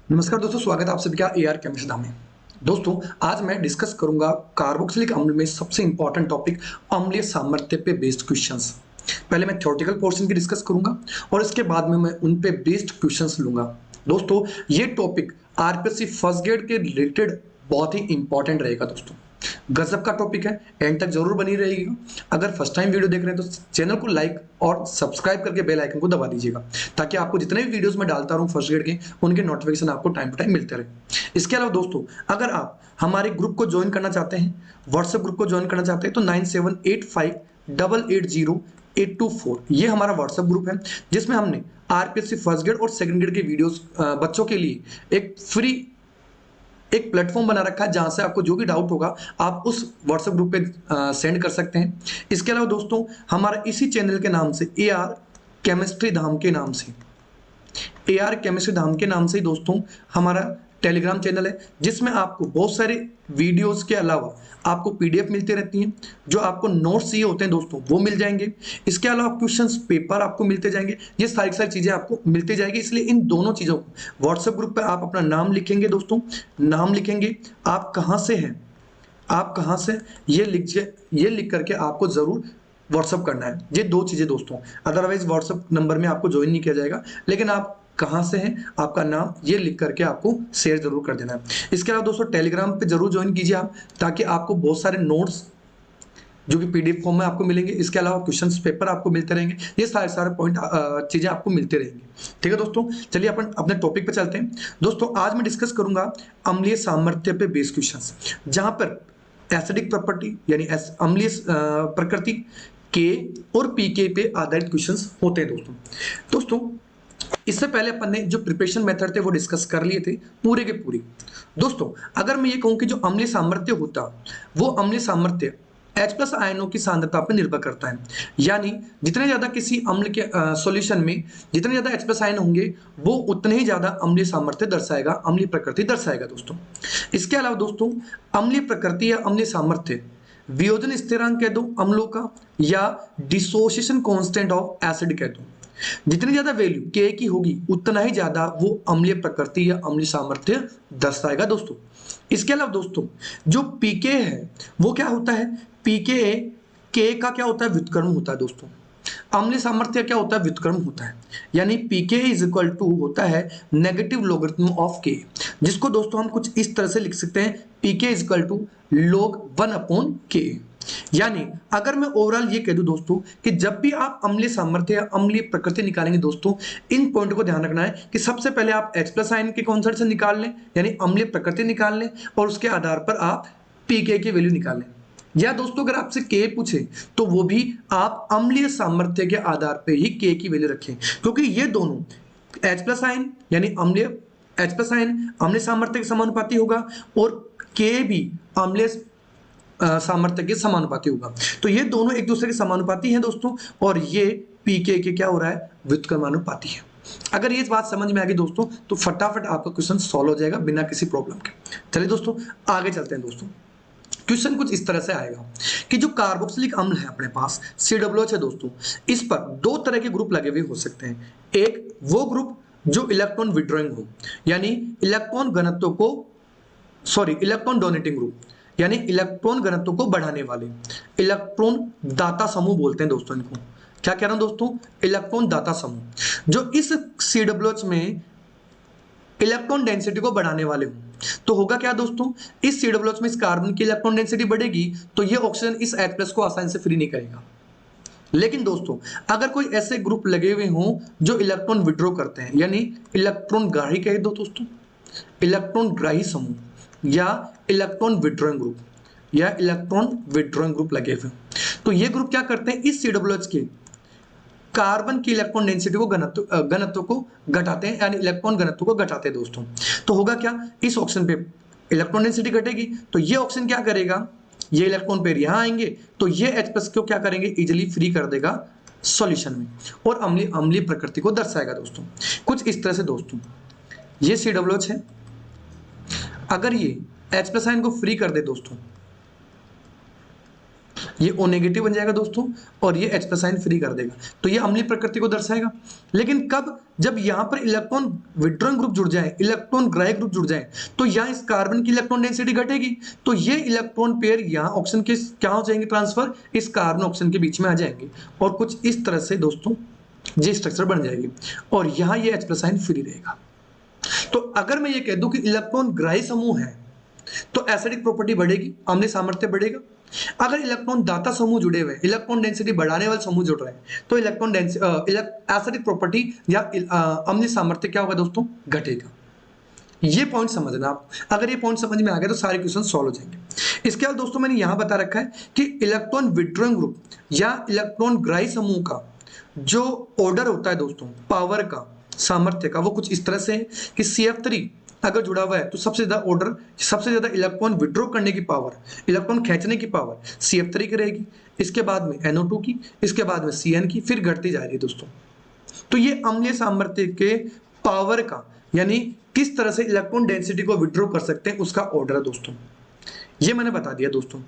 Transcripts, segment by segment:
नमस्कार दोस्तों, स्वागत है आप सभी का एआर केमिस्ट्री धाम में। दोस्तों, आज मैं डिस्कस करूंगा कार्बोक्सिलिक अम्ल में सबसे इंपॉर्टेंट टॉपिक अम्लीय सामर्थ्य पे बेस्ड क्वेश्चंस। पहले मैं थ्योरेटिकल पोर्शन की डिस्कस करूंगा और इसके बाद में मैं उन पे बेस्ड क्वेश्चंस लूंगा। दोस्तों, ये टॉपिक आरपीएससी फर्स्ट ग्रेड के रिलेटेड बहुत ही इंपॉर्टेंट रहेगा। दोस्तों, गजब का टॉपिक है, एंड तक जरूर बनी रहेगी। अगर फर्स्ट टाइम वीडियो देख रहे हैं तो चैनल को लाइक और सब्सक्राइब करके बेल आइकन को दबा दीजिएगा, ताकि आपको जितने भी वीडियोस मैं डालता रहूं फर्स्ट ग्रेड के, उनके नोटिफिकेशन आपको टाइम टू टाइम मिलते रहे। इसके अलावा दोस्तों, अगर आप हमारे ग्रुप को ज्वाइन करना चाहते हैं, व्हाट्सएप ग्रुप को ज्वाइन करना चाहते हैं, तो 9785880824 ये हमारा व्हाट्सएप ग्रुप है, जिसमें हमने आरपीएससी फर्स्ट ग्रेड और सेकंड ग्रेड के वीडियोस बच्चों के लिए एक प्लेटफॉर्म बना रखा है, जहां से आपको जो भी डाउट होगा आप उस व्हाट्सएप ग्रुप पे सेंड कर सकते हैं। इसके अलावा दोस्तों, हमारा इसी चैनल के नाम से एआर केमिस्ट्री धाम के नाम से एआर केमिस्ट्री धाम के नाम से ही दोस्तों हमारा टेलीग्राम चैनल है, जिसमें आपको बहुत सारे वीडियोस के अलावा आपको पीडीएफ मिलती रहती हैं। जो आपको नोट्स चाहिए होते हैं दोस्तों, वो मिल जाएंगे। इसके अलावा क्वेश्चंस पेपर आपको मिलते जाएंगे। ये सारी चीजें आपको मिलती जाएगी। इसलिए इन दोनों चीजों को व्हाट्सएप ग्रुप पे आप अपना नाम लिखेंगे दोस्तों, नाम लिखेंगे, आप कहाँ से हैं, आप कहाँ से, ये लिख करके आपको जरूर व्हाट्सअप करना है। ये दो चीजें दोस्तों, अदरवाइज व्हाट्सअप नंबर में आपको ज्वाइन नहीं किया जाएगा। लेकिन आप कहाँ से हैं, आपका नाम, ये लिख करके आपको शेयर जरूर कर देना है। इसके अलावा दोस्तों, टेलीग्राम पे जरूर ज्वाइन कीजिए आप, ताकि आपको बहुत सारे नोट्स जो कि पीडीएफ फॉर्म में आपको मिलेंगे। इसके अलावा क्वेश्चंस पेपर आपको मिलते रहेंगे। ये सारे पॉइंट चीजें आपको मिलते रहेंगी। ठीक है दोस्तों, चलिए अपन अपने टॉपिक पे चलते हैं। दोस्तों, आज मैं डिस्कस करूंगा अम्लीय सामर्थ्य पे बेस्ड क्वेश्चंस, जहां पर एसिडिक प्रॉपर्टी यानी अम्लीय प्रकृति के और पीके पे आधारित क्वेश्चंस होते हैं। दोस्तों, इससे पहले अपन ने जो प्रिपरेशन मेथड थे वो डिस्कस कर लिए थे पूरे के पूरे। दोस्तों, अगर मैं ये कहूं कि जो अम्लीय सामर्थ्य होता, वो अम्लीय सामर्थ्य H+ आयनों की सांद्रता पर निर्भर करता है। यानी जितने ज्यादा किसी अम्ल के सॉल्यूशन में जितने ज्यादा H+ आयन होंगे, वो उतने ही ज्यादा अम्लीय सामर्थ्य दर्शाएगा, अम्लीय प्रकृति दर्शाएगा। दोस्तों, इसके अलावा दोस्तों, अम्लीय प्रकृति या अम्लीय सामर्थ्य वियोजन स्थिरांक कह दो अम्लों का, या डिसोसिएशन कांस्टेंट ऑफ एसिड कह दो। जितनी ज्यादा वैल्यू के की होगी, उतना ही ज्यादा वो अम्लीय प्रकृति या अम्लीय सामर्थ्य दर्शाएगा। दोस्तों, इसके अलावा दोस्तों, जो पीके है वो क्या होता है, पीके के का क्या होता है, व्युत्क्रम होता है। दोस्तों, अम्लीय सामर्थ्य क्या होता है, व्युत्क्रम होता है। यानी पीके इज इक्वल टू होता है नेगेटिव लॉगरिथम ऑफ के, जिसको दोस्तों हम कुछ इस तरह से लिख सकते हैं, pK is equal to log 1/k। यानी अगर मैं ओवरऑल ये कह दूं दोस्तों कि जब भी आप अम्लीय सामर्थ्य या अम्लीय प्रकृति निकालेंगे दोस्तों, इन पॉइंट को ध्यान रखना है कि सबसे पहले आप H+ आयन के कॉन्सेप्ट से निकाल लें, यानी अम्लीय प्रकृति निकाल लें, और उसके आधार पर आप पीके की वैल्यू निकाल लें। या दोस्तों, अगर आपसे के पूछे तो वो भी आप अम्लीय सामर्थ्य के आधार पर ही के की वैल्यू रखें, क्योंकि ये दोनों H+ आयन यानी अम्लीय H+ आयन अम्लीय सामर्थ्य के समानुपाती होगा, और के भी अम्लीय सामर्थ्य के समानुपाती होगा। तो ये दोनों एक दूसरे के समानुपाती हैं दोस्तों, और ये पीके के क्या हो रहा है, व्युत्क्रमानुपाती है। अगर ये बात समझ में आ गई दोस्तों, तो फटाफट आपका क्वेश्चन सॉल्व हो जाएगा बिना किसी प्रॉब्लम के। चलिए दोस्तों, आगे चलते हैं। दोस्तों, क्वेश्चन कुछ इस तरह से आएगा कि जो कार्बोक्सिलिक अम्ल है अपने पास COOH है दोस्तों, इस पर दो तरह के ग्रुप लगे हुए हो सकते हैं। एक वो ग्रुप जो इलेक्ट्रॉन विड्रॉइंग हो, यानी इलेक्ट्रॉन घनत्व को इलेक्ट्रॉन डोनेटिंग ग्रुप, यानी इलेक्ट्रॉन घनत्व को बढ़ाने वाले, इलेक्ट्रॉन दाता समूह बोलते हैं दोस्तों इनको। क्या कह रहा हूं दोस्तों, इलेक्ट्रॉन दाता समूह जो इस COOH में इलेक्ट्रॉन डेंसिटी को बढ़ाने वाले हों। तो होगा क्या दोस्तों, इस COOH में इस कार्बन की इलेक्ट्रॉन डेंसिटी बढ़ेगी, तो ये ऑक्सीजन इस H+ को आसानी से फ्री नहीं करेगा। लेकिन दोस्तों, अगर कोई ऐसे ग्रुप लगे हुए हों जो इलेक्ट्रॉन विड्रॉ करते हैं, यानी इलेक्ट्रॉन ग्राही कह दो दोस्तों, इलेक्ट्रॉन ग्राही समूह या इलेक्ट्रॉन विड्रॉइंग ग्रुप या इलेक्ट्रॉन विड्रॉइंग ग्रुप लगे हुए, तो ये ग्रुप क्या करते हैं, इस COOH के कार्बन की इलेक्ट्रॉन डेंसिटी को घनत्व को घटाते हैं, यानी इलेक्ट्रॉन घनत्व को घटाते हैं दोस्तों। तो होगा क्या, इस ऑक्सीजन पे इलेक्ट्रॉन डेंसिटी घटेगी, तो ये ऑक्सीजन क्या करेगा, ये इलेक्ट्रॉन पेयर यहां आएंगे, तो ये H+ को क्या करेंगे, इजिली फ्री कर देगा सॉल्यूशन में, और अम्लीय प्रकृति को दर्शाएगा दोस्तों। कुछ इस तरह से दोस्तों, ये COOH है, अगर ये H+ आयन को फ्री कर दे दोस्तों, ये O नेगेटिव बन जाएगा दोस्तों, और ये H प्लस आयन फ्री कर देगा, तो ये अम्लीय प्रकृति को दर्शाएगा। लेकिन कब, जब यहाँ पर इलेक्ट्रॉन विड्रॉइंग ग्रुप जुड़ जाए, इलेक्ट्रॉन ग्राही ग्रुप जुड़ जाए, तो यहाँ इस कार्बन की इलेक्ट्रॉन डेंसिटी घटेगी, तो ये इलेक्ट्रॉन पेयर यहाँ ऑक्सीजन के क्या हो जाएंगे, ट्रांसफर इस कार्बन ऑक्सीजन के बीच में आ जाएंगे, और कुछ इस तरह से दोस्तों ये स्ट्रक्चर बन जाएगी, और यहाँ ये H प्लस आयन फ्री रहेगा। तो अगर मैं ये कह दूं कि इलेक्ट्रॉन ग्राही समूह है तो एसिडिक प्रॉपर्टी बढ़ेगी, अम्लीय सामर्थ्य बढ़ेगा। अगर इलेक्ट्रॉन दाता समूह जुड़े हुए, इलेक्ट्रॉन डेंसिटी बढ़ाने वाले समूह जुड़ रहे हैं, तो इलेक्ट्रॉन डेंसिटी एसिडिक प्रॉपर्टी या अम्लीय सामर्थ्य क्या होगा दोस्तों, घटेगा। ये पॉइंट समझना आप, अगर ये पॉइंट समझ में आ गया तो सारे क्वेश्चन सॉल्व हो जाएंगे। इसके बाद दोस्तों मैंने यहां बता रखा है कि इलेक्ट्रॉन विड्रॉइंग ग्रुप या इलेक्ट्रॉन ग्राही समूह का जो ऑर्डर होता है दोस्तों, पावर का, सामर्थ्य का, वो कुछ इस तरह से है कि CF3 अगर जुड़ा हुआ है तो सबसे ज्यादा ऑर्डर, सबसे ज्यादा इलेक्ट्रॉन विड्रॉ करने की पावर, इलेक्ट्रॉन खींचने की पावर CF3 की रहेगी, इसके बाद में NO2 की, इसके बाद में CN की, फिर घटती जा रही है दोस्तों। तो ये अम्लीय सामर्थ्य के पावर का, यानी किस तरह से इलेक्ट्रॉन डेंसिटी को विड्रॉ कर सकते हैं, उसका ऑर्डर है दोस्तों। ये मैंने बता दिया दोस्तों।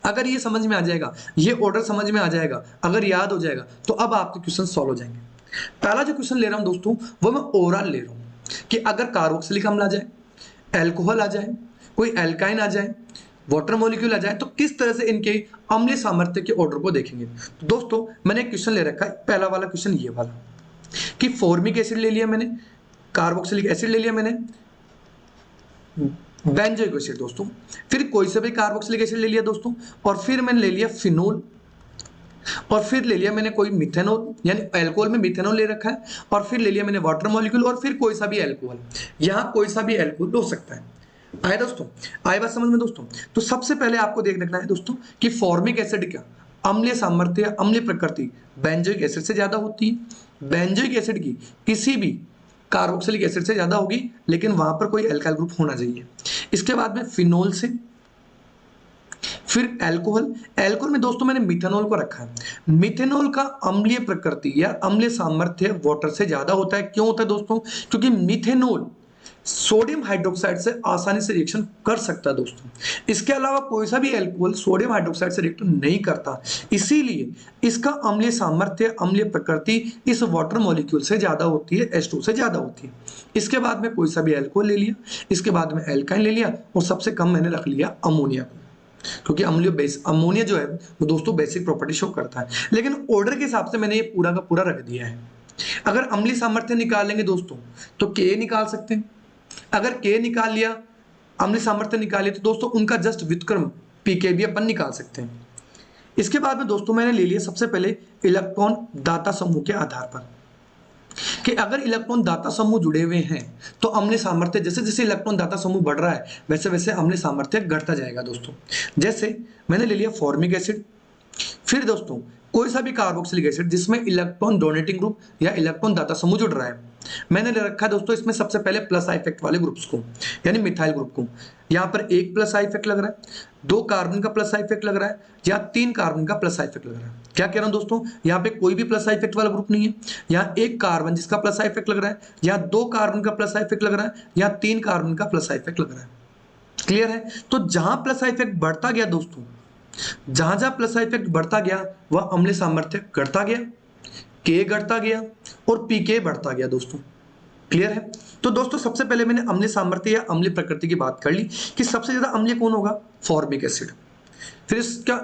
अगर ये समझ में आ जाएगा, ये ऑर्डर समझ में आ जाएगा, अगर याद हो जाएगा, तो अब आपके क्वेश्चन सॉल्व हो जाएंगे। पहला जो क्वेश्चन ले रहा हूं दोस्तों वो मैं ओवरऑल ले रहा हूं कि अगर कार्बोक्सिलिक अम्ल आ जाए, अल्कोहल आ जाए, कोई एल्काइन आ जाए, वाटर मॉलिक्यूल आ जाए, तो किस तरह से इनके अम्लीय सामर्थ्य के ऑर्डर को देखेंगे। तो दोस्तों मैंने एक क्वेश्चन ले रखा है, पहला वाला क्वेश्चन ये वाला कि फॉर्मिक एसिड ले लिया मैंने, कार्बोक्सिलिक एसिड ले लिया मैंने, बेंजोइक एसिड दोस्तों, फिर कोई सा भी कार्बोक्सिलिक एसिड ले लिया दोस्तों, और फिर मैंने ले लिया फिनोल, और फिर ले लिया मैंने कोई मिथेनॉल, यानी अल्कोहल में मिथेनॉल ले रखा है, और फिर ले लिया मैंने वाटर मॉलिक्यूल, और फिर कोई सा भी अल्कोहल। यहाँ कोई सा भी अल्कोहल हो सकता है। आए दोस्तों, आए बात समझ में दोस्तों। तो सबसे पहले आपको देख रखना है दोस्तों कि फॉर्मिक एसिड क्या अम्लीय सामर्थ्य, अम्लीय प्रकृति बेंजोइक एसिड से ज्यादा होती है। बेंजोइक एसिड की किसी भी कार्बोक्सिलिक एसिड से ज्यादा होगी, लेकिन वहां पर कोई अल्काइल ग्रुप होना चाहिए। इसके बाद में फिनोल से, फिर अल्कोहल, अल्कोहल में दोस्तों मैंने मिथेनॉल को रखा है। मिथेनॉल का अम्लीय प्रकृति या अम्लीय सामर्थ्य वाटर से ज्यादा होता है। क्यों होता है दोस्तों? क्योंकि मिथेनॉल सोडियम हाइड्रोक्साइड से आसानी से रिएक्शन कर सकता है दोस्तों। इसके अलावा कोई सा भी अल्कोहल सोडियम हाइड्रोक्साइड से रिएक्ट नहीं करता, इसीलिए इसका अम्लीय सामर्थ्य, अम्लीय प्रकृति इस वाटर मॉलिक्यूल से ज्यादा होती है, H2 से ज्यादा होती है। इसके बाद में कोई सा भी अल्कोहल ले लिया, इसके बाद में एल्काइन ले लिया, और सबसे कम मैंने रख लिया अमोनिया को, क्योंकि अमोनिया जो है वो दोस्तों बेसिक प्रॉपर्टी शो करता है। लेकिन ऑर्डर के हिसाब से मैंने ये पूरा का पूरा रख दिया है। अगर अम्लीय सामर्थ्य निकालेंगे दोस्तों तो K निकाल सकते हैं। अगर K निकाल लिया, अम्लीय सामर्थ्य निकाल लिया, तो दोस्तों उनका जस्ट व्युत्क्रम pK भी अपन निकाल सकते हैं। इसके बाद में दोस्तों मैंने ले लिया सबसे पहले इलेक्ट्रॉन दाता समूह के आधार पर कि अगर इलेक्ट्रॉन दाता समूह जुड़े हुए हैं तो अम्लीय सामर्थ्य, जैसे जैसे इलेक्ट्रॉन दाता समूह बढ़ रहा है वैसे वैसे अम्लीय सामर्थ्य घटता जाएगा दोस्तों। जैसे मैंने ले लिया फॉर्मिक एसिड, फिर दोस्तों कोई सा भी कार्बोक्सिलिक एसिड जिसमें इलेक्ट्रॉन डोनेटिंग ग्रुप या इलेक्ट्रॉन दाता समूह जुड़ रहा है, मैंने ले रखा है दोस्तों इसमें सबसे पहले प्लस आई इफेक्ट वाले ग्रुप्स को, यानी मिथाइल ग्रुप को। यहाँ पर एक प्लस आई इफेक्ट लग रहा है, 2 कार्बन का प्लस आई इफेक्ट लग रहा है, या 3 कार्बन का प्लस आई इफेक्ट लग रहा है। क्या कह रहा हूं दोस्तों, यहाँ पे कोई भी प्लस आई इफेक्ट वाला ग्रुप नहीं है। यहाँ 1 कार्बन जिसका प्लस आई इफेक्ट लग रहा है, यहाँ 2 कार्बन का प्लस आई इफेक्ट लग रहा है, यहाँ 3 कार्बन का प्लस आई इफेक्ट लग रहा है। क्लियर है? तो जहां प्लस आई इफेक्ट बढ़ता गया दोस्तों, जहां जहां प्लस आई इफेक्ट बढ़ता गया वह अम्लीय सामर्थ्य घटता गया, K घटता गया और pK बढ़ता गया दोस्तों। क्लियर है? तो दोस्तों सबसे पहले मैंने अम्लीय सामर्थ्य या अम्लीय प्रकृति की बात कर ली कि सबसे ज्यादा अम्लीय कौन होगा, फॉर्मिक एसिड। फिर इसका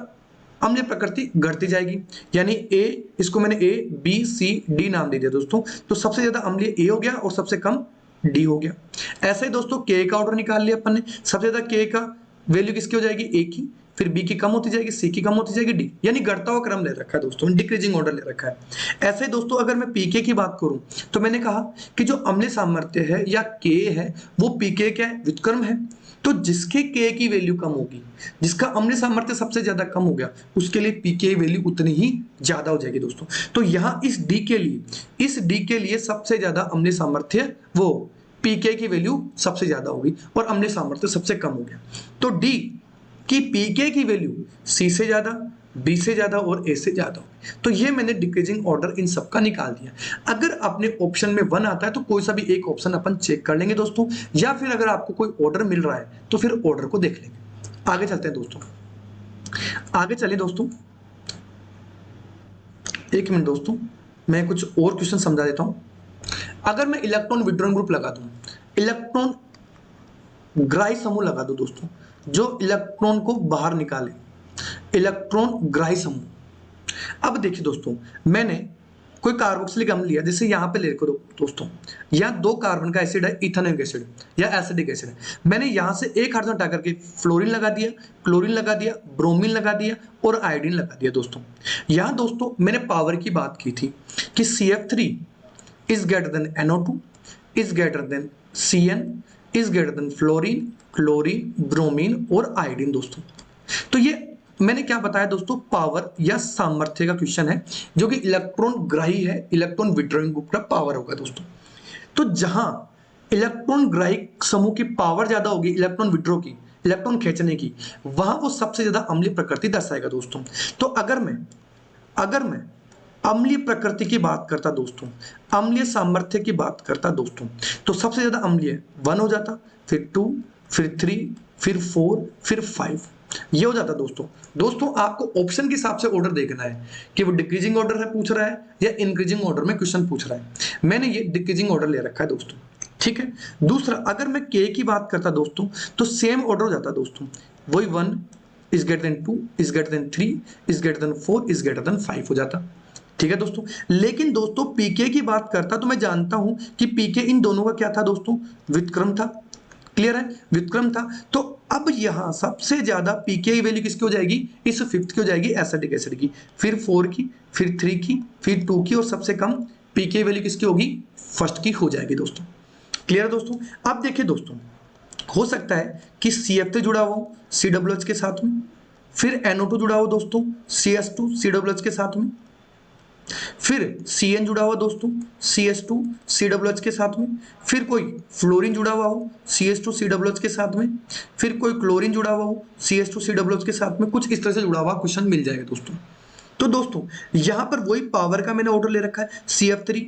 अम्लीय प्रकृति घटती जाएगी, यानी A, इसको मैंने A, B, C, D नाम दे दिया दोस्तों। तो सबसे ज्यादा अम्लीय A हो गया और सबसे कम D हो गया। ऐसे ही दोस्तों K का ऑर्डर निकाल लिया अपन ने, सबसे ज्यादा K का वैल्यू किसकी हो जाएगी, A की, फिर B की कम होती जाएगी, C की कम होती जाएगी, D, यानी घटता हुआ क्रम ले रखा है दोस्तों, डिक्रीजिंग ऑर्डर ले रखा है। ऐसे ही दोस्तों अगर मैं pK की बात करूं तो मैंने कहा कि जो अम्लीय सामर्थ्य है या K है वो pK क्या है, व्युत्क्रम है। तो जिसके K की वैल्यू कम होगी, जिसका अम्लीय सामर्थ्य सबसे ज्यादा कम हो गया, उसके लिए pK वैल्यू उतनी ही ज्यादा हो जाएगी दोस्तों। तो यहाँ इस D के लिए सबसे ज्यादा अम्लीय सामर्थ्य वो pK की वैल्यू सबसे ज्यादा होगी और अम्लीय सामर्थ्य सबसे कम हो गया। तो D कि pK की वैल्यू C से ज्यादा, B से ज्यादा और A से ज्यादा होगी। तो ये मैंने डिक्रीजिंग ऑर्डर इन सब का निकाल दिया। अगर अपने ऑप्शन में 1 आता है तो कोई सा भी एक ऑप्शन अपन चेक कर लेंगे दोस्तों, या फिर अगर आपको कोई ऑर्डर मिल रहा है तो फिर ऑर्डर को देख लेंगे। आगे चलते हैं दोस्तों। आगे चले दोस्तों, एक मिनट दोस्तों, मैं कुछ और क्वेश्चन समझा देता हूं। अगर मैं इलेक्ट्रॉन विड्रॉइंग ग्रुप लगा दूं, इलेक्ट्रॉन ग्राही समूह लगा दूं दोस्तों, जो इलेक्ट्रॉन को बाहर निकाले, इलेक्ट्रॉन ग्राही समूह। अब देखिए दोस्तों, मैंने कोई कार्बोक्सिलिक अम्ल लिया, जैसे यहां पे लिखो दोस्तों, यहाँ 2 कार्बन का एसिड है, इथेनॉइक एसिड या एसिडिक एसिड है। मैंने यहां से एक हाइड्रोजन हटा करके फ्लोरीन लगा दिया, क्लोरीन लगा दिया, ब्रोमीन लगा दिया और आयोडीन लगा दिया दोस्तों। यहां दोस्तों मैंने पावर की बात की थी कि CF3 is greater then NO2, is greater then Cn, is greater then fluorine, chlorine, bromine और आयोडीन दोस्तों। तो ये मैंने क्या बताया दोस्तों, पावर या सामर्थ्य का क्वेश्चन है, जो कि इलेक्ट्रॉन ग्राही है, इलेक्ट्रॉन विड्रॉइंग ग्रुप का पावर होगा दोस्तों। तो जहां इलेक्ट्रॉन ग्राही समूह की पावर ज्यादा होगी इलेक्ट्रॉन विड्रॉ की, इलेक्ट्रॉन खींचने की, वहां वो सबसे ज्यादा अम्लीय प्रकृति दर्शाएगा दोस्तों। तो अगर मैं अम्लीय प्रकृति की बात करता दोस्तों, अम्लीय सामर्थ्य की बात करता दोस्तों, तो सबसे ज्यादा अम्लीय 1 हो जाता, फिर 2, फिर 3, फिर 4, फिर 5, ये हो जाता दोस्तों आपको ऑप्शन के हिसाब से ऑर्डर देखना है कि वो डिक्रीजिंग ऑर्डर है पूछ रहा है या इंक्रीजिंग ऑर्डर में क्वेश्चन पूछ रहा है। मैंने ये डिक्रीजिंग ऑर्डर ले रखा है दोस्तों, ठीक है। दूसरा, अगर मैं के की बात करता दोस्तों, तो सेम ऑर्डर हो जाता दोस्तों, वही 1 is greater then 2, is greater then 3, is greater then 4, is greater then 5 हो जाता, ठीक है दोस्तों। लेकिन दोस्तों पीके की बात करता तो मैं जानता हूं कि पीके इन दोनों का क्या था दोस्तों, व्युत्क्रम था, क्लियर है, व्युत्क्रम था। तो अब यहां सबसे ज्यादा पीके की वैल्यू किसकी हो जाएगी, इस फिफ्थ की हो जाएगी, एसिटिक एसिड की, फिर 4 की, फिर 3 की, फिर 2 की, और सबसे कम पीके वैल्यू किसकी होगी, फर्स्ट की हो जाएगी दोस्तों। क्लियर है दोस्तों। अब देखिए दोस्तों, हो सकता है कि CF3 जुड़ा हुआ हो COOH के साथ में, फिर NO2 जुड़ा हो दोस्तों CS2 COOH के साथ में, फिर Cn जुड़ा हुआ दोस्तों CS2 COOH के साथ में, फिर कोई फ्लोरीन जुड़ा हुआ हो CS2 COOH के साथ में, फिर कोई क्लोरीन जुड़ा हुआ हो CS2 COOH के साथ में, कुछ इस तरह से जुड़ा हुआ क्वेश्चन मिल जाएगा दोस्तों। तो दोस्तों यहां पर वही पावर का मैंने ऑर्डर ले रखा है, CF3,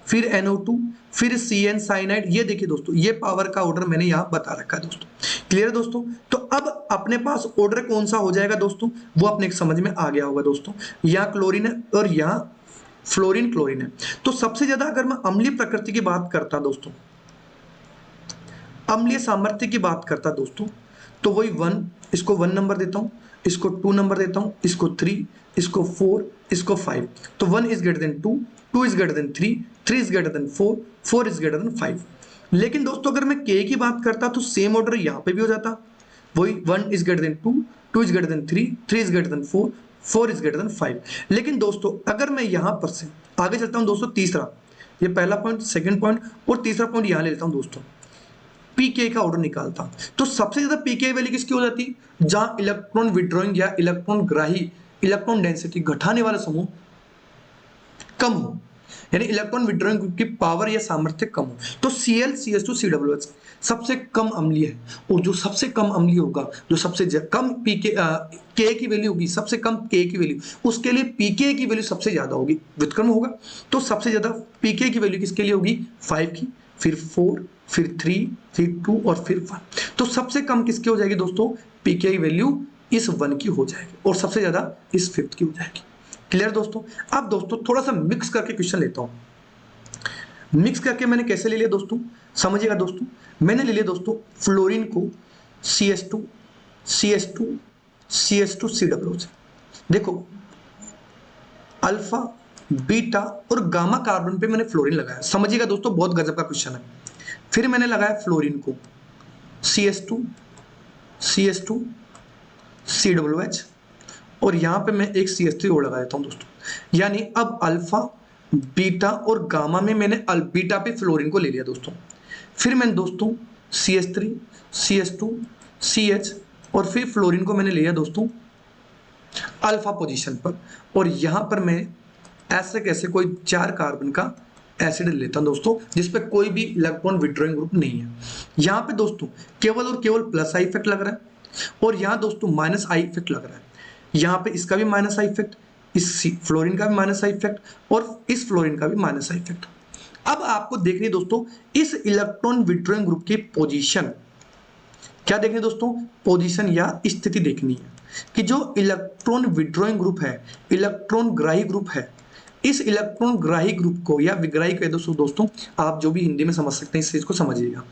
फिर NO2, फिर Cn साइनाइड, ये देखिए दोस्तों ये पावर का ऑर्डर मैंने यहां बता रखा है दोस्तों। क्लियर है दोस्तों। तो अब अपने पास ऑर्डर कौन सा हो जाएगा दोस्तों, वो अपने समझ में आ गया होगा दोस्तों। यहाँ क्लोरीन है और यहाँ फ्लोरीन क्लोरीन है। तो सबसे ज्यादा अगर मैं अम्लीय प्रकृति की बात करता दोस्तों, अम्लीय सामर्थ्य की बात करता दोस्तों, तो वही 1, इसको 1 नंबर देता हूं, इसको 2 नंबर देता हूं, इसको 3, इसको 4, इसको 5। तो 1 is greater then 2, 2 is greater then 3, 3 is greater then 4, 4 is greater then 5। लेकिन दोस्तों अगर मैं के की बात करता तो सेम ऑर्डर यहां पे भी हो जाता, वही 1 is greater then 2, 2 is greater then 3, 3 is greater then 4, 4 is greater then 5। लेकिन दोस्तों अगर मैं यहां पर से आगे चलता हूं दोस्तों, तीसरा, ये पहला पॉइंट, सेकंड पॉइंट और तीसरा पॉइंट यहां ले लेता हूं दोस्तों, पीके का ऑर्डर निकालता, तो सबसे ज्यादा पीके वैल्यू किसकी हो जाती, जहां इलेक्ट्रॉन विड्रॉइंग या इलेक्ट्रॉन ग्राही, इलेक्ट्रॉन डेंसिटी घटाने वाला समूह कम हो, यानी इलेक्ट्रॉन विड्रॉइंग ग्रुप की पावर या सामर्थ्य कम हो। तो Cl CS2 COOH सबसे कम अम्लीय है, और जो सबसे कम अम्लीय होगा, जो सबसे कम पीके के की वैल्यू होगी, सबसे कम के की वैल्यू, उसके लिए पीके की वैल्यू सबसे ज्यादा होगी, व्युत्क्रम होगा। तो सबसे ज्यादा पीके की वैल्यू किसके लिए होगी, 5 की, फिर 4, फिर 3, फिर 2 और फिर 1। तो सबसे कम किसकी हो जाएगी दोस्तों, पीके की वैल्यू इस 1 की हो जाएगी, और सबसे ज्यादा इस 5th की हो जाएगी। क्लियर दोस्तों। अब दोस्तों थोड़ा सा मिक्स करके क्वेश्चन लेता हूं। मिक्स करके मैंने कैसे ले लिया दोस्तों, समझिएगा दोस्तों। मैंने ले लिया दोस्तों फ्लोरीन को CS2 CS2 CS2 COOH। देखो अल्फा, बीटा और गामा कार्बन पे मैंने फ्लोरीन लगाया, समझिएगा दोस्तों बहुत गजब का क्वेश्चन है। फिर मैंने लगाया फ्लोरीन को CS2 CS2 COOH, और यहां पे मैं एक CH3 और लगा देता हूं दोस्तों। यानी अब अल्फा, बीटा और गामा में मैंने बीटा पे फ्लोरीन को ले लिया दोस्तों। फिर मैंने दोस्तों CH3 CH2 CH और फिर फ्लोरीन को मैंने लिया दोस्तों अल्फा पोजीशन पर, और यहां पर मैं ऐसे कैसे कोई 4 कार्बन का एसिड लेता हूं दोस्तों, जिसपे कोई भी इलेक्ट्रॉन विड्रॉइंग ग्रुप नहीं है। यहां पे दोस्तों केवल और केवल प्लस आई इफेक्ट लग रहा है, और यहां दोस्तों माइनस आई इफेक्ट लग रहा है। यहां पे इसका भी माइनस आई इफेक्ट, इस फ्लोरीन का भी माइनस आई इफेक्ट, और इस फ्लोरीन का भी माइनस आई इफेक्ट। अब आपको देखनी है दोस्तों इस इलेक्ट्रॉन विड्रॉइंग ग्रुप की पोजीशन क्या देखने दोस्तों, पोजीशन या स्थिति देखनी है कि जो इलेक्ट्रॉन विड्रॉइंग ग्रुप है, इलेक्ट्रॉन ग्राही ग्रुप है, इस इलेक्ट्रॉन ग्राही ग्रुप को या विग्राही कह दो दोस्तों, आप जो भी हिंदी में समझ सकते हैं इस चीज को समझिएगा।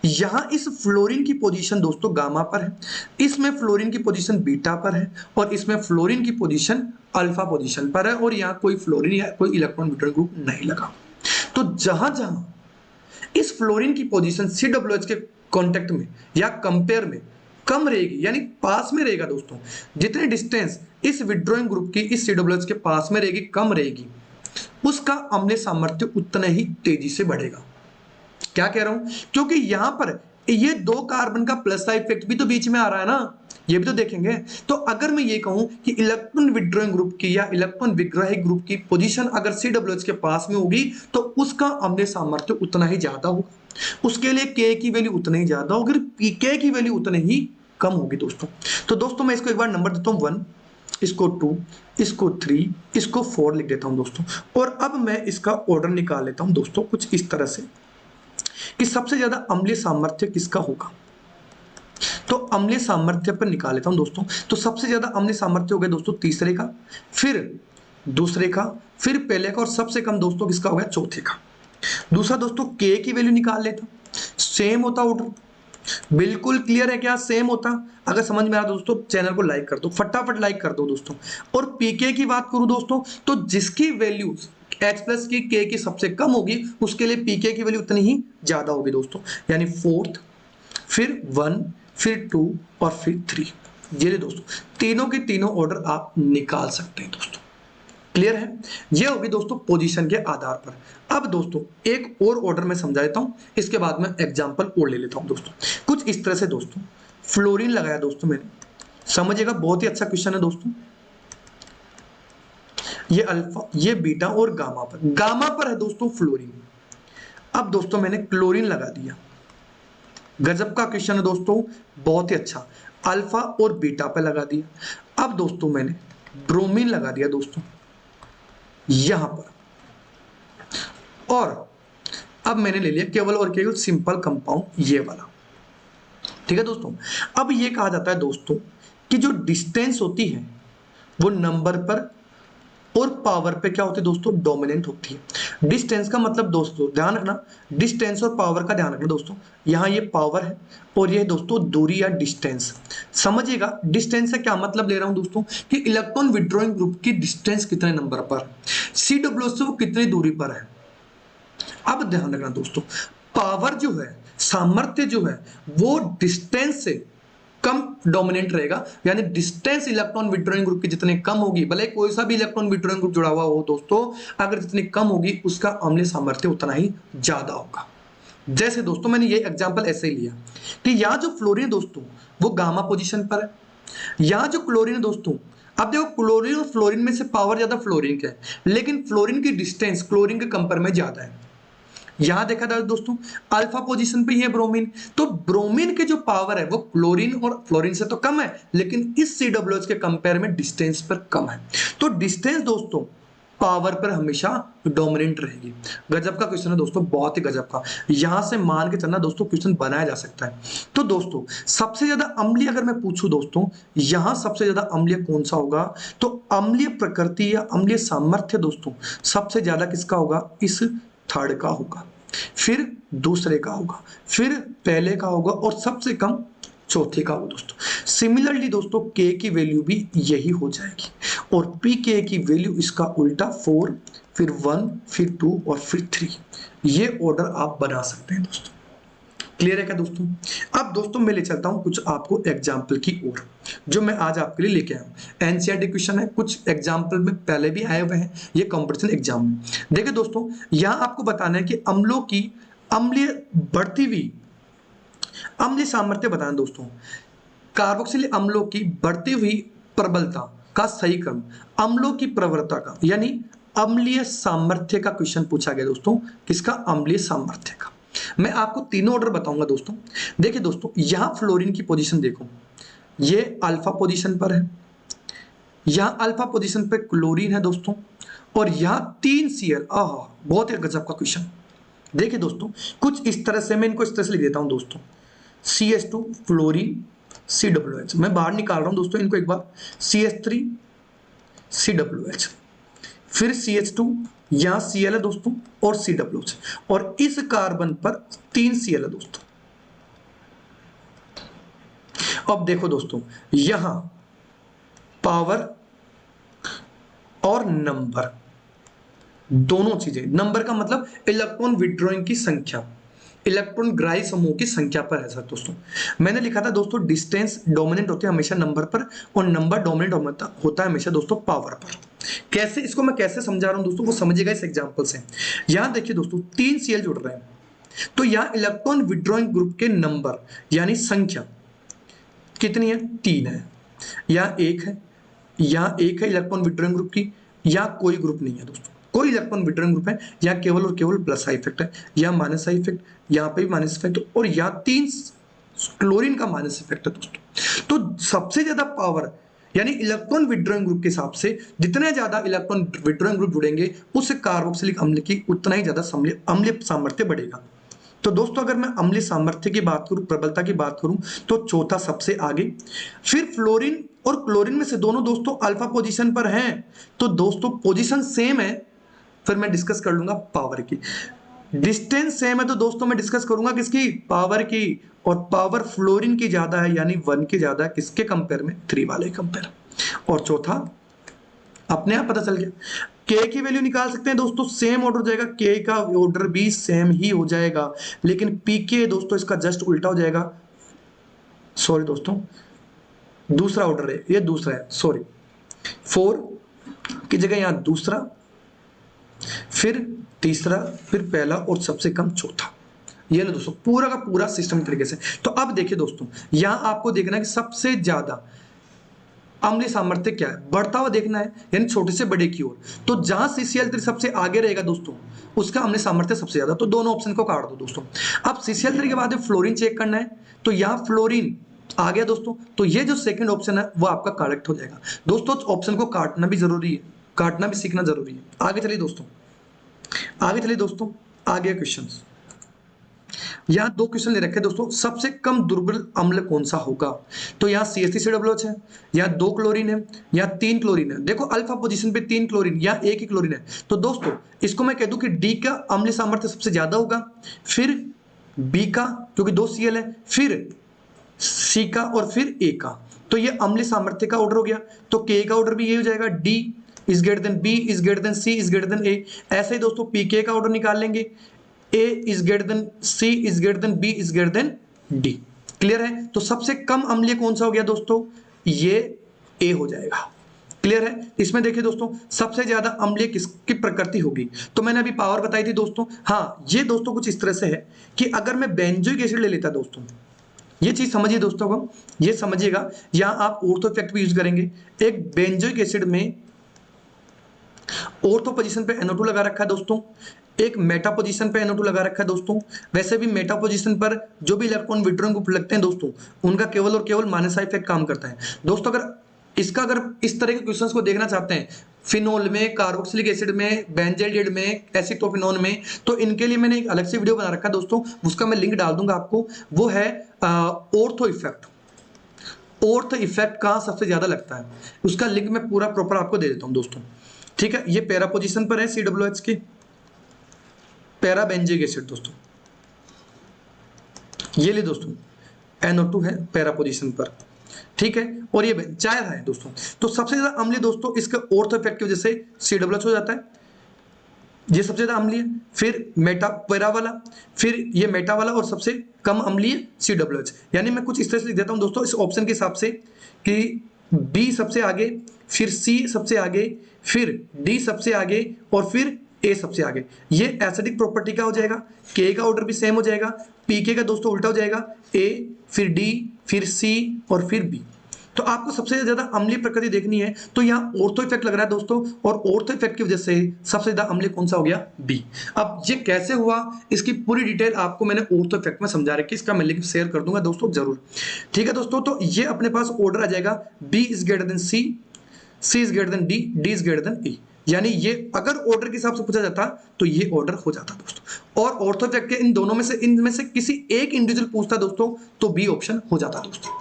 यहां इस फ्लोरीन की पोजीशन दोस्तों गामा पर है, इसमें फ्लोरीन की पोजीशन बीटा पर है, और इसमें फ्लोरीन की पोजीशन अल्फा पोजीशन पर है, और यहां कोई फ्लोरीन या कोई इलेक्ट्रॉन विड्रॉइंग ग्रुप नहीं लगा। तो जहां जहां इस फ्लोरीन की पोजीशन COOH के कांटेक्ट में या कंपेयर में कम रहेगी, यानी पास में रहेगा दोस्तों, जितने डिस्टेंस इस विड्रॉइंग ग्रुप की इस COOH के पास में रहेगी, कम रहेगी, उसका अम्लीय सामर्थ्य उतना ही तेजी से बढ़ेगा। क्या कह रहा हूं, क्योंकि यहां पर ये 2 कार्बन का प्लस इफेक्ट भी तो बीच में आ रहा है ना, ये भी तो देखेंगे। तो अगर मैं ये कहूं कि इलेक्ट्रॉन विड्रॉइंग ग्रुप की या इलेक्ट्रॉन विग्राही ग्रुप की पोजीशन अगर COOH के पास में होगी तो उसका अम्लीय सामर्थ्य उतना ही ज्यादा होगा, उसके लिए K की वैल्यू उतनी ही ज्यादा होगी, K की वैल्यू उतनी ही कम होगी दोस्तों। तो दोस्तों मैं इसको एक बार नंबर देता हूं 1, इसको 2, इसको 3, इसको 4 लिख देता हूं दोस्तों। और अब मैं इसका ऑर्डर निकाल लेता हूं दोस्तों कुछ इस तरह से कि सबसे ज्यादा अम्लीय सामर्थ्य किसका होगा। तो अम्लीय सामर्थ्य पर निकाल लेता हूं दोस्तों। तो सबसे ज्यादा अम्लीय सामर्थ्य हो गया दोस्तों तीसरे का, फिर दूसरे का, फिर पहले का, और सबसे कम दोस्तों किसका हो गया, चौथे का। दूसरा दोस्तों K की वैल्यू निकाल लेता, सेम होता ऑर्डर, बिल्कुल क्लियर है क्या, सेम होता। अगर समझ में आ रहा दोस्तों चैनल को लाइक कर दो, फटाफट लाइक कर दो दोस्तों। और पीके की बात करूं दोस्तों, तो जिसकी वैल्यू H प्लस की K की सबसे कम होगी उसके लिए पीके की वैल्यू उतनी ही ज्यादा होगी दोस्तों, यानी 4th, फिर 1, फिर 2 और फिर 3। ये ले दोस्तों, तीनों के तीनों ऑर्डर आप निकाल सकते हैं दोस्तों। क्लियर है, ये होगी दोस्तों पोजीशन के आधार पर। अब दोस्तों एक और ऑर्डर में समझा देता हूं, इसके बाद में एग्जांपल और ले लेता हूं दोस्तों। कुछ इस तरह से दोस्तों फ्लोरीन लगाया दोस्तों मैंने, समझिएगा बहुत ही अच्छा क्वेश्चन है दोस्तों। ये अल्फा, ये बीटा और गामा पर है दोस्तों फ्लोरीन। अब दोस्तों मैंने क्लोरीन लगा दिया, गजब का क्वेश्चन है दोस्तों, बहुत ही अच्छा। अल्फा और बीटा पे लगा दिया। अब दोस्तों मैंने ब्रोमीन लगा दिया दोस्तों यहां पर, और अब मैंने ले लिया केवल और केवल सिंपल कंपाउंड ये वाला। ठीक है दोस्तों, अब ये कहा जाता है दोस्तों कि जो डिस्टेंस होती है वो नंबर पर और पावर पे क्या होती है दोस्तों, डोमिनेंट होती है। डिस्टेंस का मतलब दोस्तों ध्यान रखना, डिस्टेंस और पावर का ध्यान रखना दोस्तों। यहां ये पावर है और ये दोस्तों दूरी या डिस्टेंस, समझिएगा। डिस्टेंस से क्या मतलब ले रहा हूं दोस्तों कि इलेक्ट्रॉन विड्रॉइंग ग्रुप की डिस्टेंस कितने नंबर पर, COOH से वो कितनी दूरी पर है। अब ध्यान रखना दोस्तों, पावर जो है, सामर्थ्य जो है, वो डिस्टेंस से कम डोमिनेंट रहेगा, यानी डिस्टेंस इलेक्ट्रॉन विड्रॉइंग ग्रुप की जितने कम होगी, भले कोई सा भी इलेक्ट्रॉन विड्रॉइंग ग्रुप जुड़ा हुआ हो दोस्तों, अगर जितनी कम होगी उसका अम्लीय सामर्थ्य उतना ही ज्यादा होगा। जैसे दोस्तों मैंने ये एग्जांपल ऐसे ही लिया कि यहां जो फ्लोरीन दोस्तों वो गामा पोजीशन पर है, यहां जो क्लोरीन दोस्तों, अब देखो क्लोरीन और फ्लोरीन में से पावर ज्यादा फ्लोरीन का है, लेकिन फ्लोरीन की डिस्टेंस क्लोरीन के कंपेयर में ज्यादा है। यहां देखा था दोस्तों अल्फा पोजीशन पे ये ब्रोमीन, तो ब्रोमीन के जो पावर है वो क्लोरीन और फ्लोरीन से तो कम है, लेकिन इस COOH के कंपेयर में डिस्टेंस पर कम है। तो डिस्टेंस दोस्तों पावर पर हमेशा डोमिनेंट रहेगी। गजब का क्वेश्चन है दोस्तों, बहुत ही गजब का। यहां से मान के चलना दोस्तों क्वेश्चन बनाया जा सकता है। तो दोस्तों सबसे ज्यादा अम्लीय अगर मैं पूछूं दोस्तों, यहां सबसे ज्यादा अम्लीय कौन सा होगा, तो अम्लीय प्रकृति या अम्लीय सामर्थ्य दोस्तों सबसे ज्यादा किसका होगा, इस थर्ड का होगा, फिर दूसरे का होगा, फिर पहले का होगा, और सबसे कम चौथे का होगा दोस्तों। सिमिलरली दोस्तों K की वैल्यू भी यही हो जाएगी, और PK की वैल्यू इसका उल्टा 4, फिर 1, फिर 2 और फिर 3। ये ऑर्डर आप बना सकते हैं दोस्तों। क्लियर है क्या दोस्तों। अब दोस्तों मैं ले चलता हूं कुछ आपको एग्जाम्पल की ओर, जो मैं आज आपके लिए लेके आया हूं। NCERT क्वेश्चन है, कुछ एग्जाम्पल में पहले भी आए हुए हैं, ये कॉम्पिटिशन एग्जाम में। देखिए दोस्तों यहां आपको बताना है कि अम्लों की अम्लीय बढ़ती हुई अम्लीय सामर्थ्य बताना दोस्तों, कार्बोक्सिलिक अम्लों की बढ़ती हुई प्रबलता का सही क्रम, अम्लों की प्रवृत्ता का, यानी अम्लीय सामर्थ्य का क्वेश्चन पूछा गया दोस्तों, किसका, अम्लीय सामर्थ्य का। मैं आपको तीनों ऑर्डर बताऊंगा दोस्तों। देखिए दोस्तों यहां फ्लोरीन की पोजीशन देखो, ये अल्फा पोजीशन पर है, यहां अल्फा पोजीशन पे क्लोरीन है दोस्तों, और यहां 3 Cl। बहुत ही गजब का क्वेश्चन। देखिए दोस्तों कुछ इस तरह से मैं इनको इस तरह से लिख देता हूं दोस्तों, CH2 फ्लोरीन COOH, मैं बाहर निकाल रहा हूं दोस्तों इनको एक बार, CH3 COOH, फिर CH2, यहां Cl है दोस्तों और COOH, और इस कार्बन पर 3 Cl है दोस्तों। अब देखो दोस्तों, यहां पावर और नंबर, दोनों चीजें, नंबर का मतलब इलेक्ट्रॉन विड्रॉइंग की संख्या, इलेक्ट्रॉन ग्राही समूह की संख्या पर है सर दोस्तों। मैंने लिखा था दोस्तों डिस्टेंस डोमिनेंट होती है हमेशा नंबर पर, और नंबर डोमिनेंट होता है हमेशा दोस्तों पावर पर। कैसे, इसको मैं कैसे समझा रहा हूं दोस्तों, वो समझिएगा इस एग्जांपल से। यहां देखिए दोस्तों 3 Cl जुड़ रहे हैं, तो यहां इलेक्ट्रॉन विड्रॉइंग ग्रुप के नंबर यानी संख्या कितनी है, 3 है। यहां 1 है, यहां 1 है इलेक्ट्रॉन विड्रॉइंग ग्रुप की, यहां कोई ग्रुप नहीं है दोस्तों, कोई इलेक्ट्रॉन विड्रॉइंग ग्रुप है, यहाँ केवल और केवल प्लस आई इफेक्ट है, यहाँ माइनस आई इफेक्ट, यहाँ पे भी माइनस इफेक्ट, और यहाँ 3 क्लोरीन का माइनस इफेक्ट है दोस्तों। तो सबसे ज्यादा पावर यानी इलेक्ट्रॉन विड्रॉइंग ग्रुप के हिसाब से जितने ज्यादा इलेक्ट्रॉन विड्रॉइंग ग्रुप जुड़ेंगे उस कार्बोक्सिलिक अम्ल की उतना ही ज्यादा अम्लीय सामर्थ्य बढ़ेगा। तो दोस्तों अगर मैं अम्लीय सामर्थ्य की बात करूं, प्रबलता की बात करूं, तो चौथा सबसे आगे, फिर फ्लोरीन और क्लोरीन में से दोनों दोस्तों अल्फा पोजीशन पर हैं, तो दोस्तों पोजीशन सेम है, फिर मैं डिस्कस कर लूंगा पावर की। डिस्टेंस सेम है तो दोस्तों मैं डिस्कस करूंगा किसकी, पावर की, और पावर फ्लोरीन की ज्यादा है यानी 1 की ज्यादा है, किसके कंपेयर में, 3 वाले कंपेयर। और चौथा अपने आप पता चल गया, के की वैल्यू निकाल सकते हैं दोस्तों, सेम ऑर्डर हो जाएगा, के का ऑर्डर भी सेम ही हो जाएगा, लेकिन पीके दोस्तों इसका जस्ट उल्टा हो जाएगा, सॉरी दोस्तों दूसरा ऑर्डर है, ये दूसरा है, सॉरी 4 की जगह यहां दूसरा, फिर तीसरा, फिर पहला, और सबसे कम चौथा। ये लो दोस्तों पूरा का पूरा सिस्टम तरीके से। तो अब देखिए दोस्तों, यहां आपको देखना है कि सबसे ज्यादा अम्लीय सामर्थ्य क्या है, बढ़ता हुआ देखना है, यानी छोटे से बड़े की ओर। तो जहां CCl3 सबसे आगे रहेगा दोस्तों, उसका अम्लीय सामर्थ्य सबसे ज्यादा, तो दोनों ऑप्शन को काट दो दोस्तों। अब CCl3 के बाद फ्लोरीन चेक करना है, तो यहां फ्लोरीन आ गया दोस्तों, तो ये जो सेकंड ऑप्शन है वो आपका करेक्ट हो जाएगा दोस्तों। ऑप्शन को काटना भी जरूरी है, काटना भी सीखना जरूरी है। आगे चलिए दोस्तों, आगे चलिए दोस्तों, आगे क्वेश्चंस। यहाँ 2 क्वेश्चन ले रखे दोस्तों, सबसे कम दुर्बल अम्ल कौन सा होगा, तो यहाँ CH3COOH है, यहाँ 2 क्लोरीन है, यहाँ 3 क्लोरीन है। देखो अल्फा पोजीशन पे 3 क्लोरीन, यहाँ 1 ही क्लोरीन है, तो दोस्तों इसको मैं कह दूं कि डी का अम्लीय सामर्थ्य सबसे ज्यादा होगा, फिर बी का क्योंकि 2 Cl है, फिर सी का, और फिर ए का। तो ये अम्लीय सामर्थ्य का ऑर्डर हो गया, तो के का ऑर्डर भी ये हो जाएगा, D is greater than B is greater than C is greater than A. ऐसे ही दोस्तों पीके का ऑर्डर निकाल लेंगे, A is greater than C is greater than B is greater than D. Clear है, तो सबसे कम अम्लीय कौन सा हो गया दोस्तों, ये ए हो जाएगा। क्लियर है, इसमें देखिए दोस्तों सबसे ज्यादा अम्लीय किसकी प्रकृति होगी, तो मैंने अभी पावर बताई थी दोस्तों। हाँ ये दोस्तों कुछ इस तरह से है कि अगर मैं बेंजोइक एसिड ले लेता दोस्तों, ये चीज समझिए दोस्तों को, ये समझिएगा, यहां आप ऑर्थो इफेक्ट भी यूज करेंगे। एक बेंजोइक एसिड में ऑर्थो पोजीशन पे NO2 लगा रखा है दोस्तों, एक मेटा पोजीशन पे NO2 लगा रखा है दोस्तों। वैसे भी मेटा पोजीशन पर जो भी इलेक्ट्रॉन विड्रॉइंग ग्रुप लगते हैं दोस्तों, उनका केवल और केवल माइनस इफेक्ट काम करता है दोस्तों। अगर इस तरह के क्वेश्चंस को देखना चाहते हैं, फिनोल में, कार्बोक्सिलिक एसिड में, बेंजाइड में, एसीटोफिनोन में, तो इनके लिए मैंने एक अलग से वीडियो बना रखा है दोस्तों, उसका मैं लिंक डाल दूंगा आपको। वो है ऑर्थो इफेक्ट, ऑर्थो इफेक्ट कहां सबसे ज्यादा लगता है, उसका लिंक मैं पूरा प्रॉपर आपको दे देता हूं दोस्तों। ठीक है, ये पैरा पोजीशन पर है COOH की, पैरा बेंजोइक एसिड दोस्तों, ये ले दोस्तों NO2 है पैरा पोजीशन पर। ठीक है, और ये चार है दोस्तों। तो सबसे ज्यादा अम्लीय दोस्तों इसका ऑर्थो इफेक्ट की वजह से COOH हो जाता है, ये सबसे ज्यादा अम्लीय, फिर मेटा पैरा वाला, फिर ये मेटा वाला, और सबसे कम अम्लीय COOH। यानी मैं कुछ इस तरह से लिख देता हूं दोस्तों इस ऑप्शन के हिसाब से कि बी सबसे आगे, फिर सी सबसे आगे, फिर डी सबसे आगे, और फिर ए सबसे आगे। ये एसिडिक प्रॉपर्टी का हो जाएगा, के का ऑर्डर भी सेम हो जाएगा, पीके का दोस्तों उल्टा हो जाएगा, ए फिर डी फिर सी और फिर बी। तो आपको सबसे ज्यादा अम्लीय प्रकृति देखनी है, तो यहाँ ऑर्थो इफेक्ट लग रहा है दोस्तों, और ऑर्थो इफेक्ट की वजह से सबसे ज्यादा अम्लीय कौन सा हो गया, बी। अब ये कैसे हुआ, इसकी पूरी डिटेल आपको मैंने ऑर्थो इफेक्ट में समझा रखी है, इसका मैं लिंक शेयर कर दूंगा दोस्तों जरूर। ठीक है दोस्तों, तो ये अपने पास ऑर्डर आ जाएगा, B is greater than C, C is greater than D, D is greater than E. यानी ये अगर ऑर्डर के हिसाब से पूछा जाता तो ये ऑर्डर हो जाता दोस्तों, और ऑर्थोजेक्ट के इन दोनों में से इनमें से किसी एक इंडिविजुअल पूछता दोस्तों तो बी ऑप्शन हो जाता दोस्तों।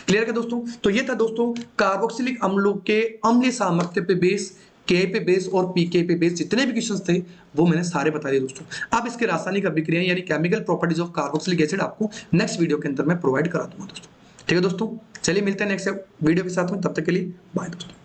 क्लियर है दोस्तों? तो ये था दोस्तों कार्बोक्सिलिक अम्लों के अम्लीय सामर्थ्य पे बेस, के पे बेस और पीके पे बेस जितने भी क्वेश्चंस थे वो मैंने सारे बता दिए दोस्तों। अब इसके रासायनिक अभिक्रियाएं यानी chemical properties of carboxylic acid आपको नेक्स्ट वीडियो के अंदर मैं प्रोवाइड करा दूंगा दोस्तों। ठीक है दोस्तों, चलिए मिलते हैं नेक्स्ट वीडियो के साथ में, तब तक के लिए बाय दोस्तों।